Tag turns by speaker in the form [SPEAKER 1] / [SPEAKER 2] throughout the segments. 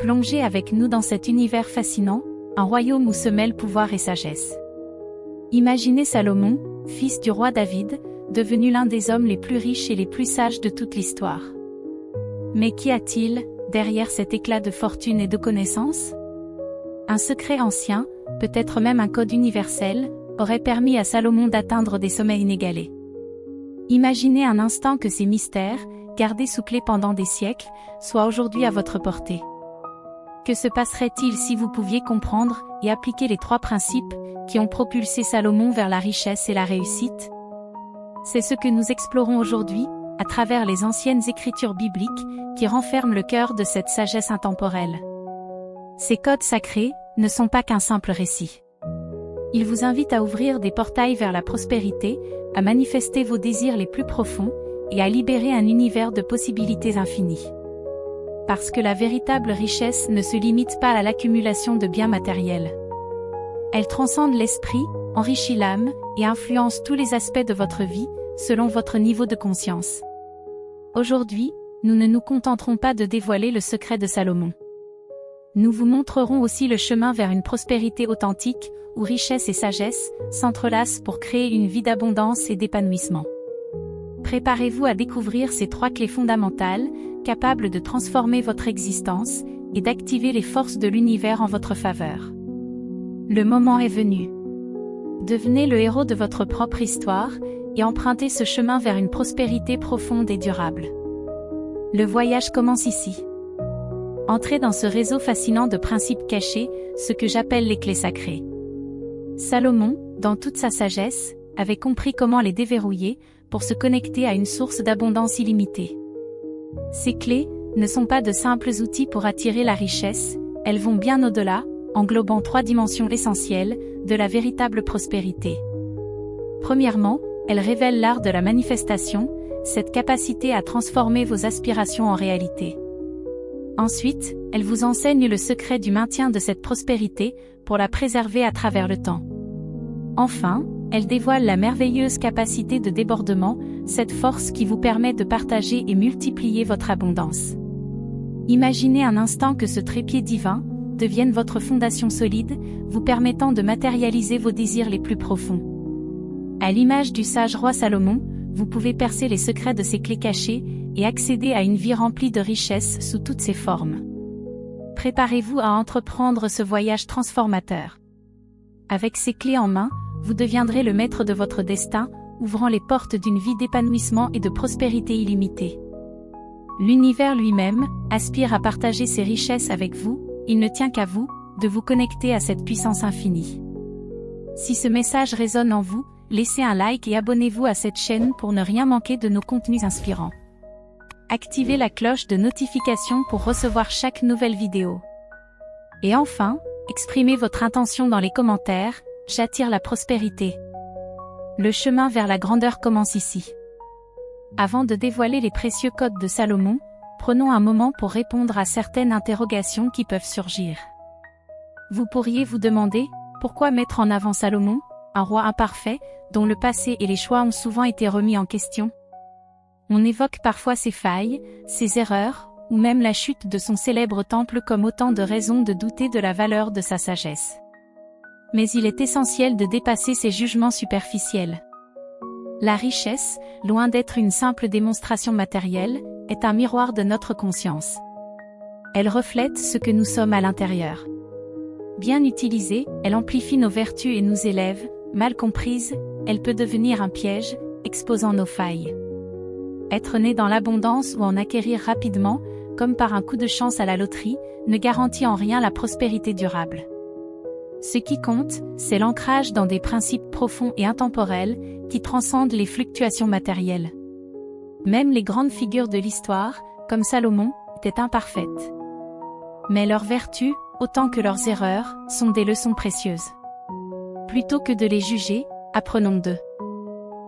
[SPEAKER 1] Plongez avec nous dans cet univers fascinant, un royaume où se mêlent pouvoir et sagesse. Imaginez Salomon, fils du roi David, devenu l'un des hommes les plus riches et les plus sages de toute l'histoire. Mais qu'y a-t-il, derrière cet éclat de fortune et de connaissances? Un secret ancien, peut-être même un code universel, aurait permis à Salomon d'atteindre des sommets inégalés. Imaginez un instant que ces mystères, gardés sous clé pendant des siècles, soient aujourd'hui à votre portée. Que se passerait-il si vous pouviez comprendre et appliquer les 3 principes qui ont propulsé Salomon vers la richesse et la réussite? C'est ce que nous explorons aujourd'hui, à travers les anciennes écritures bibliques, qui renferment le cœur de cette sagesse intemporelle. Ces codes sacrés ne sont pas qu'un simple récit. Ils vous invitent à ouvrir des portails vers la prospérité, à manifester vos désirs les plus profonds, et à libérer un univers de possibilités infinies. Parce que la véritable richesse ne se limite pas à l'accumulation de biens matériels. Elle transcende l'esprit, enrichit l'âme, et influence tous les aspects de votre vie, selon votre niveau de conscience. Aujourd'hui, nous ne nous contenterons pas de dévoiler le secret de Salomon. Nous vous montrerons aussi le chemin vers une prospérité authentique, où richesse et sagesse s'entrelacent pour créer une vie d'abondance et d'épanouissement. Préparez-vous à découvrir ces 3 clés fondamentales, capables de transformer votre existence et d'activer les forces de l'univers en votre faveur. Le moment est venu. Devenez le héros de votre propre histoire et empruntez ce chemin vers une prospérité profonde et durable. Le voyage commence ici. Entrez dans ce réseau fascinant de principes cachés, ce que j'appelle les clés sacrées. Salomon, dans toute sa sagesse, avait compris comment les déverrouiller pour se connecter à une source d'abondance illimitée. Ces clés ne sont pas de simples outils pour attirer la richesse, elles vont bien au-delà, englobant 3 dimensions essentielles de la véritable prospérité. Premièrement, elles révèlent l'art de la manifestation, cette capacité à transformer vos aspirations en réalité. Ensuite, elles vous enseignent le secret du maintien de cette prospérité, pour la préserver à travers le temps. Enfin, elles dévoilent la merveilleuse capacité de débordement, cette force qui vous permet de partager et multiplier votre abondance. Imaginez un instant que ce trépied divin devienne votre fondation solide, vous permettant de matérialiser vos désirs les plus profonds. À l'image du sage roi Salomon, vous pouvez percer les secrets de ces clés cachées et accéder à une vie remplie de richesses sous toutes ses formes. Préparez-vous à entreprendre ce voyage transformateur. Avec ces clés en main, vous deviendrez le maître de votre destin, ouvrant les portes d'une vie d'épanouissement et de prospérité illimitée. L'univers lui-même aspire à partager ses richesses avec vous, il ne tient qu'à vous de vous connecter à cette puissance infinie. Si ce message résonne en vous, laissez un like et abonnez-vous à cette chaîne pour ne rien manquer de nos contenus inspirants. Activez la cloche de notification pour recevoir chaque nouvelle vidéo. Et enfin, exprimez votre intention dans les commentaires, j'attire la prospérité. Le chemin vers la grandeur commence ici. Avant de dévoiler les précieux codes de Salomon, prenons un moment pour répondre à certaines interrogations qui peuvent surgir. Vous pourriez vous demander, pourquoi mettre en avant Salomon, un roi imparfait, dont le passé et les choix ont souvent été remis en question? On évoque parfois ses failles, ses erreurs, ou même la chute de son célèbre temple comme autant de raisons de douter de la valeur de sa sagesse. Mais il est essentiel de dépasser ces jugements superficiels. La richesse, loin d'être une simple démonstration matérielle, est un miroir de notre conscience. Elle reflète ce que nous sommes à l'intérieur. Bien utilisée, elle amplifie nos vertus et nous élève, mal comprise, elle peut devenir un piège, exposant nos failles. Être né dans l'abondance ou en acquérir rapidement, comme par un coup de chance à la loterie, ne garantit en rien la prospérité durable. Ce qui compte, c'est l'ancrage dans des principes profonds et intemporels, qui transcendent les fluctuations matérielles. Même les grandes figures de l'histoire, comme Salomon, étaient imparfaites. Mais leurs vertus, autant que leurs erreurs, sont des leçons précieuses. Plutôt que de les juger, apprenons d'eux.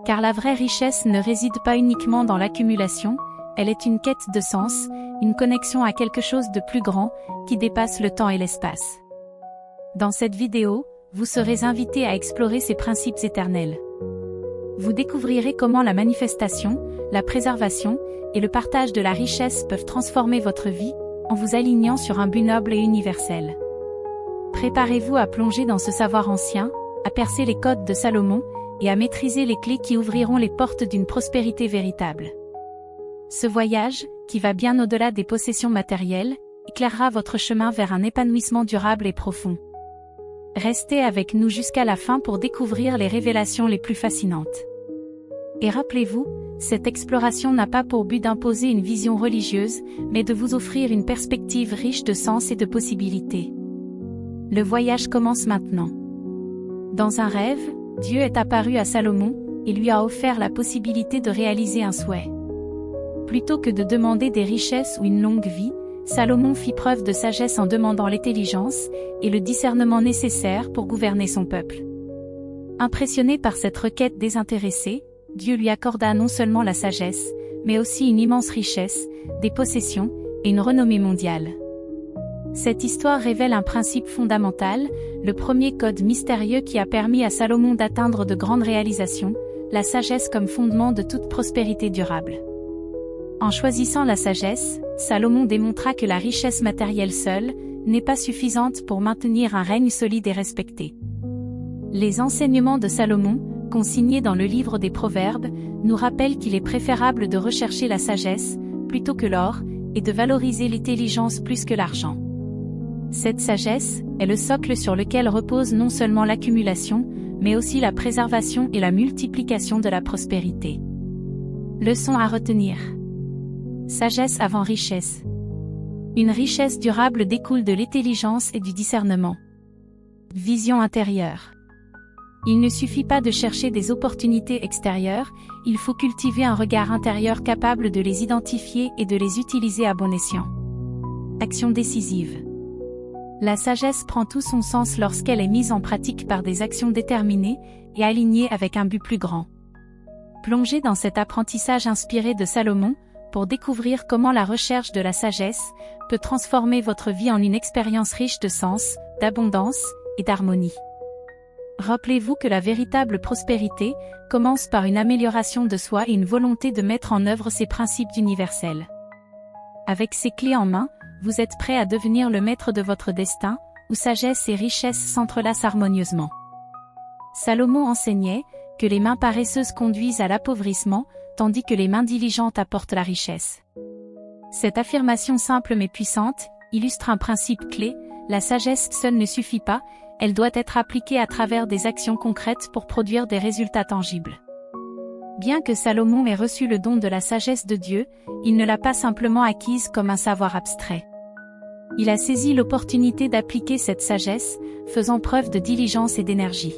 [SPEAKER 1] Car la vraie richesse ne réside pas uniquement dans l'accumulation, elle est une quête de sens, une connexion à quelque chose de plus grand, qui dépasse le temps et l'espace. Dans cette vidéo, vous serez invité à explorer ces principes éternels. Vous découvrirez comment la manifestation, la préservation et le partage de la richesse peuvent transformer votre vie, en vous alignant sur un but noble et universel. Préparez-vous à plonger dans ce savoir ancien, à percer les codes de Salomon, et à maîtriser les clés qui ouvriront les portes d'une prospérité véritable. Ce voyage, qui va bien au-delà des possessions matérielles, éclairera votre chemin vers un épanouissement durable et profond. Restez avec nous jusqu'à la fin pour découvrir les révélations les plus fascinantes. Et rappelez-vous, cette exploration n'a pas pour but d'imposer une vision religieuse, mais de vous offrir une perspective riche de sens et de possibilités. Le voyage commence maintenant. Dans un rêve, Dieu est apparu à Salomon, et lui a offert la possibilité de réaliser un souhait. Plutôt que de demander des richesses ou une longue vie, Salomon fit preuve de sagesse en demandant l'intelligence et le discernement nécessaires pour gouverner son peuple. Impressionné par cette requête désintéressée, Dieu lui accorda non seulement la sagesse, mais aussi une immense richesse, des possessions, et une renommée mondiale. Cette histoire révèle un principe fondamental, le premier code mystérieux qui a permis à Salomon d'atteindre de grandes réalisations, la sagesse comme fondement de toute prospérité durable. En choisissant la sagesse, Salomon démontra que la richesse matérielle seule n'est pas suffisante pour maintenir un règne solide et respecté. Les enseignements de Salomon, consignés dans le livre des Proverbes, nous rappellent qu'il est préférable de rechercher la sagesse, plutôt que l'or, et de valoriser l'intelligence plus que l'argent. Cette sagesse est le socle sur lequel repose non seulement l'accumulation, mais aussi la préservation et la multiplication de la prospérité. Leçon à retenir. Sagesse avant richesse. Une richesse durable découle de l'intelligence et du discernement. Vision intérieure. Il ne suffit pas de chercher des opportunités extérieures, il faut cultiver un regard intérieur capable de les identifier et de les utiliser à bon escient. Action décisive. La sagesse prend tout son sens lorsqu'elle est mise en pratique par des actions déterminées et alignées avec un but plus grand. Plongez dans cet apprentissage inspiré de Salomon, pour découvrir comment la recherche de la sagesse peut transformer votre vie en une expérience riche de sens, d'abondance et d'harmonie. Rappelez-vous que la véritable prospérité commence par une amélioration de soi et une volonté de mettre en œuvre ces principes universels. Avec ces clés en main, vous êtes prêt à devenir le maître de votre destin, où sagesse et richesse s'entrelacent harmonieusement. Salomon enseignait que les mains paresseuses conduisent à l'appauvrissement, tandis que les mains diligentes apportent la richesse. Cette affirmation simple mais puissante illustre un principe clé, la sagesse seule ne suffit pas, elle doit être appliquée à travers des actions concrètes pour produire des résultats tangibles. Bien que Salomon ait reçu le don de la sagesse de Dieu, il ne l'a pas simplement acquise comme un savoir abstrait. Il a saisi l'opportunité d'appliquer cette sagesse, faisant preuve de diligence et d'énergie.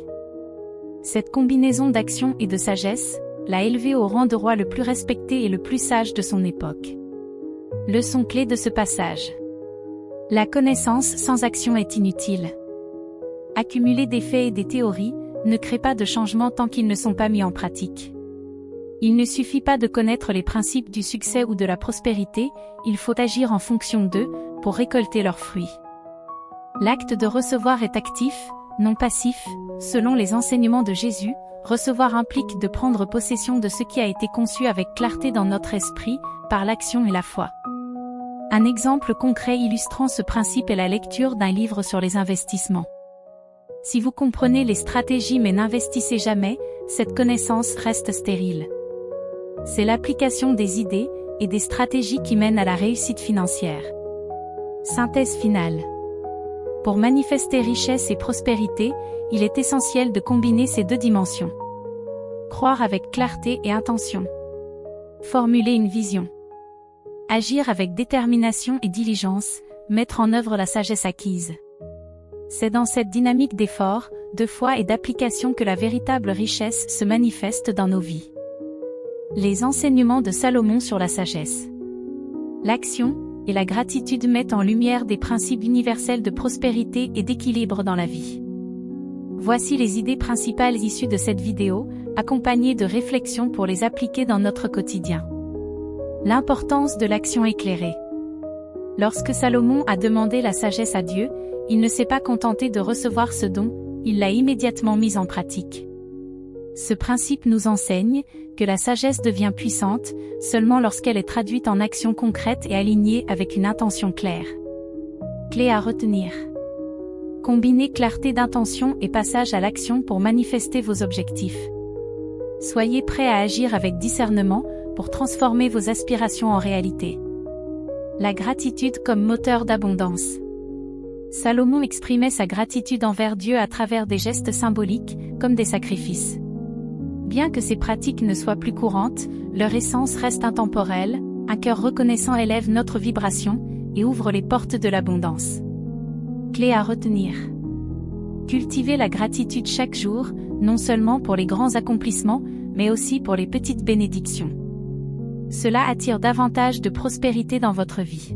[SPEAKER 1] Cette combinaison d'action et de sagesse l'a élevé au rang de roi le plus respecté et le plus sage de son époque. Leçon clé de ce passage. La connaissance sans action est inutile. Accumuler des faits et des théories ne crée pas de changement tant qu'ils ne sont pas mis en pratique. Il ne suffit pas de connaître les principes du succès ou de la prospérité, il faut agir en fonction d'eux pour récolter leurs fruits. L'acte de recevoir est actif, non passif, selon les enseignements de Jésus. Recevoir implique de prendre possession de ce qui a été conçu avec clarté dans notre esprit, par l'action et la foi. Un exemple concret illustrant ce principe est la lecture d'un livre sur les investissements. Si vous comprenez les stratégies mais n'investissez jamais, cette connaissance reste stérile. C'est l'application des idées et des stratégies qui mènent à la réussite financière. Synthèse finale. Pour manifester richesse et prospérité, il est essentiel de combiner ces deux dimensions. Croire avec clarté et intention. Formuler une vision. Agir avec détermination et diligence, mettre en œuvre la sagesse acquise. C'est dans cette dynamique d'effort, de foi et d'application que la véritable richesse se manifeste dans nos vies. Les enseignements de Salomon sur la sagesse. L'action et la gratitude mettent en lumière des principes universels de prospérité et d'équilibre dans la vie. Voici les idées principales issues de cette vidéo, accompagnées de réflexions pour les appliquer dans notre quotidien. L'importance de l'action éclairée. Lorsque Salomon a demandé la sagesse à Dieu, il ne s'est pas contenté de recevoir ce don, il l'a immédiatement mis en pratique. Ce principe nous enseigne que la sagesse devient puissante seulement lorsqu'elle est traduite en actions concrètes et alignée avec une intention claire. Clé à retenir. Combinez clarté d'intention et passage à l'action pour manifester vos objectifs. Soyez prêts à agir avec discernement pour transformer vos aspirations en réalité. La gratitude comme moteur d'abondance. Salomon exprimait sa gratitude envers Dieu à travers des gestes symboliques, comme des sacrifices. Bien que ces pratiques ne soient plus courantes, leur essence reste intemporelle. Un cœur reconnaissant élève notre vibration et ouvre les portes de l'abondance. Clé à retenir. Cultivez la gratitude chaque jour, non seulement pour les grands accomplissements, mais aussi pour les petites bénédictions. Cela attire davantage de prospérité dans votre vie.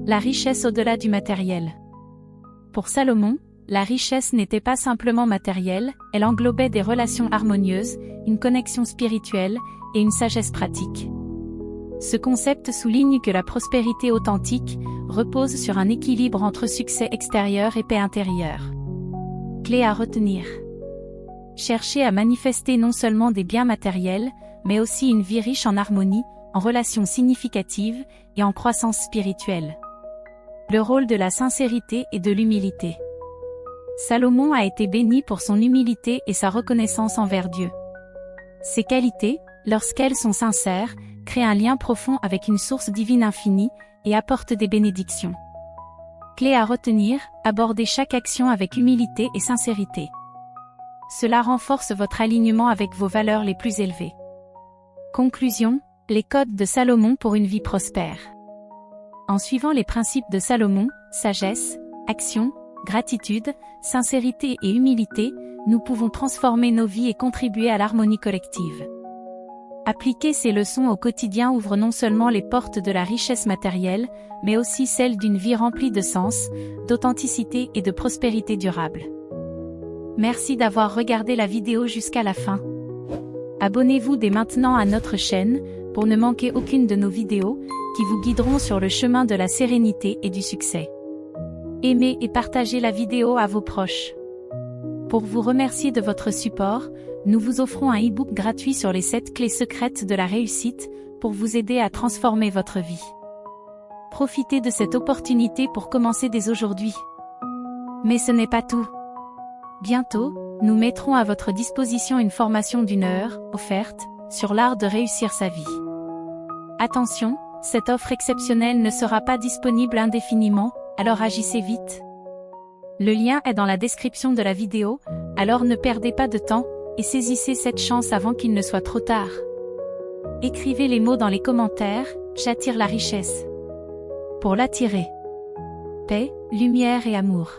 [SPEAKER 1] La richesse au-delà du matériel. Pour Salomon, la richesse n'était pas simplement matérielle, elle englobait des relations harmonieuses, une connexion spirituelle et une sagesse pratique. Ce concept souligne que la prospérité authentique repose sur un équilibre entre succès extérieur et paix intérieure. Clé à retenir. Cherchez à manifester non seulement des biens matériels, mais aussi une vie riche en harmonie, en relations significatives et en croissance spirituelle. Le rôle de la sincérité et de l'humilité. Salomon a été béni pour son humilité et sa reconnaissance envers Dieu. Ces qualités, lorsqu'elles sont sincères, créent un lien profond avec une source divine infinie et apportent des bénédictions. Clé à retenir, abordez chaque action avec humilité et sincérité. Cela renforce votre alignement avec vos valeurs les plus élevées. Conclusion, les codes de Salomon pour une vie prospère. En suivant les principes de Salomon, sagesse, action, gratitude, sincérité et humilité, nous pouvons transformer nos vies et contribuer à l'harmonie collective. Appliquer ces leçons au quotidien ouvre non seulement les portes de la richesse matérielle, mais aussi celle d'une vie remplie de sens, d'authenticité et de prospérité durable. Merci d'avoir regardé la vidéo jusqu'à la fin. Abonnez-vous dès maintenant à notre chaîne, pour ne manquer aucune de nos vidéos, qui vous guideront sur le chemin de la sérénité et du succès. Aimez et partagez la vidéo à vos proches. Pour vous remercier de votre support, nous vous offrons un e-book gratuit sur les 7 clés secrètes de la réussite, pour vous aider à transformer votre vie. Profitez de cette opportunité pour commencer dès aujourd'hui. Mais ce n'est pas tout. Bientôt, nous mettrons à votre disposition une formation d'1 heure, offerte, sur l'art de réussir sa vie. Attention, cette offre exceptionnelle ne sera pas disponible indéfiniment, alors agissez vite. Le lien est dans la description de la vidéo, alors ne perdez pas de temps, et saisissez cette chance avant qu'il ne soit trop tard. Écrivez les mots dans les commentaires, j'attire la richesse. Pour l'attirer. Paix, lumière et amour.